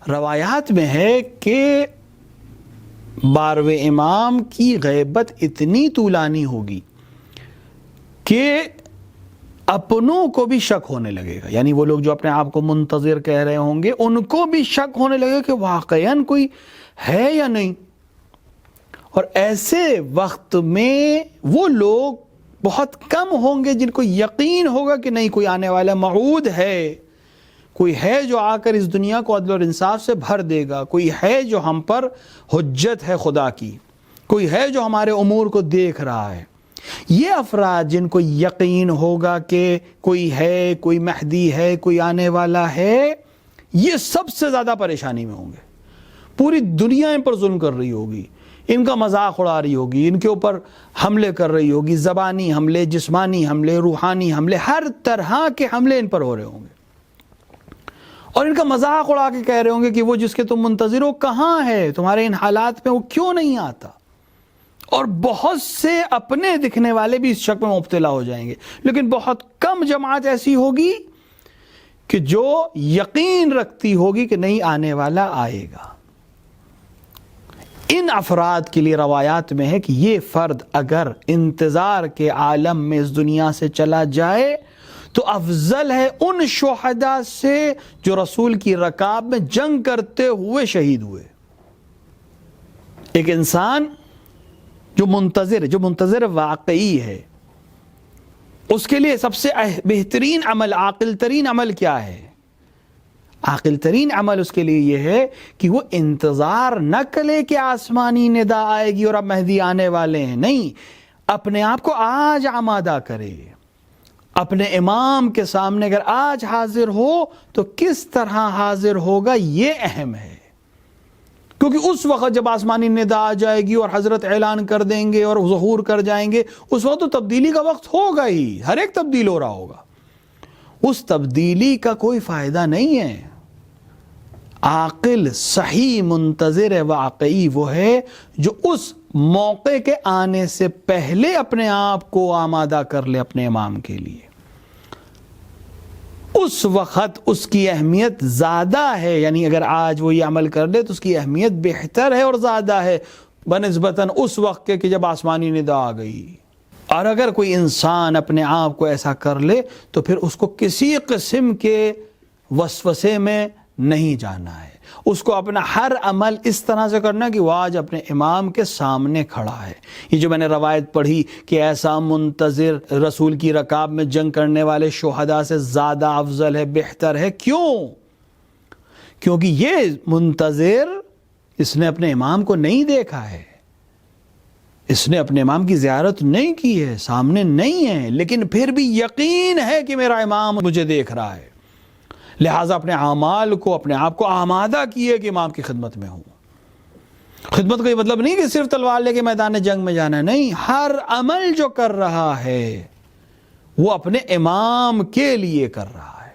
روایات میں ہے کہ 12ویں امام کی غیبت اتنی طولانی ہوگی کہ اپنوں کو بھی شک ہونے لگے گا، یعنی وہ لوگ جو اپنے آپ کو منتظر کہہ رہے ہوں گے ان کو بھی شک ہونے لگے گا کہ واقعاً کوئی ہے یا نہیں۔ اور ایسے وقت میں وہ لوگ بہت کم ہوں گے جن کو یقین ہوگا کہ نہیں کوئی آنے والا موعود ہے، کوئی ہے جو آ کر اس دنیا کو عدل اور انصاف سے بھر دے گا، کوئی ہے جو ہم پر حجت ہے خدا کی، کوئی ہے جو ہمارے امور کو دیکھ رہا ہے۔ یہ افراد جن کو یقین ہوگا کہ کوئی ہے، کوئی مہدی ہے، کوئی آنے والا ہے، یہ سب سے زیادہ پریشانی میں ہوں گے۔ پوری دنیا ان پر ظلم کر رہی ہوگی، ان کا مذاق اڑا رہی ہوگی، ان کے اوپر حملے کر رہی ہوگی، زبانی حملے، جسمانی حملے، روحانی حملے، ہر طرح کے حملے ان پر ہو رہے ہوں گے، اور ان کا مذاق اڑا کے کہہ رہے ہوں گے کہ وہ جس کے تم منتظر ہو کہاں ہے، تمہارے ان حالات میں وہ کیوں نہیں آتا۔ اور بہت سے اپنے دکھنے والے بھی اس شک میں مبتلا ہو جائیں گے، لیکن بہت کم جماعت ایسی ہوگی کہ جو یقین رکھتی ہوگی کہ نہیں آنے والا آئے گا۔ ان افراد کے لیے روایات میں ہے کہ یہ فرد اگر انتظار کے عالم میں اس دنیا سے چلا جائے تو افضل ہے ان شہداء سے جو رسول کی رکاب میں جنگ کرتے ہوئے شہید ہوئے۔ ایک انسان جو منتظر واقعی ہے، اس کے لیے سب سے بہترین عمل، عاقل ترین عمل کیا ہے؟ عاقل ترین عمل اس کے لیے یہ ہے کہ وہ انتظار نہ کرے کہ آسمانی ندا آئے گی اور اب مہدی آنے والے ہیں، نہیں، اپنے آپ کو آج آمادہ کرے۔ اپنے امام کے سامنے اگر آج حاضر ہو تو کس طرح حاضر ہوگا یہ اہم ہے، کیونکہ اس وقت جب آسمانی ندا آ جائے گی اور حضرت اعلان کر دیں گے اور ظہور کر جائیں گے، اس وقت تو تبدیلی کا وقت ہوگا ہی، ہر ایک تبدیل ہو رہا ہوگا، اس تبدیلی کا کوئی فائدہ نہیں ہے۔ عاقل صحیح منتظر واقعی وہ ہے جو اس موقع کے آنے سے پہلے اپنے آپ کو آمادہ کر لے اپنے امام کے لیے۔ اس وقت اس کی اہمیت زیادہ ہے، یعنی اگر آج وہ یہ عمل کر لے تو اس کی اہمیت بہتر ہے اور زیادہ ہے بنسبتاً اس وقت کے کہ جب آسمانی ندا آ گئی۔ اور اگر کوئی انسان اپنے آپ کو ایسا کر لے تو پھر اس کو کسی قسم کے وسوسے میں نہیں جانا ہے، اس کو اپنا ہر عمل اس طرح سے کرنا کہ وہ آج اپنے امام کے سامنے کھڑا ہے۔ یہ جو میں نے روایت پڑھی کہ ایسا منتظر رسول کی رکاب میں جنگ کرنے والے شہداء سے زیادہ افضل ہے، بہتر ہے، کیوں؟ کیونکہ یہ منتظر اس نے اپنے امام کو نہیں دیکھا ہے، اس نے اپنے امام کی زیارت نہیں کی ہے، سامنے نہیں ہے، لیکن پھر بھی یقین ہے کہ میرا امام مجھے دیکھ رہا ہے، لہٰذا اپنے اعمال کو، اپنے آپ کو آمادہ کیے کہ امام کی خدمت میں ہوں۔ خدمت کا یہ مطلب نہیں کہ صرف تلوار لے کے میدان جنگ میں جانا ہے، نہیں، ہر عمل جو کر رہا ہے وہ اپنے امام کے لیے کر رہا ہے۔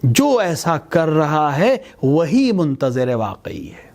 جو ایسا کر رہا ہے وہی منتظر واقعی ہے۔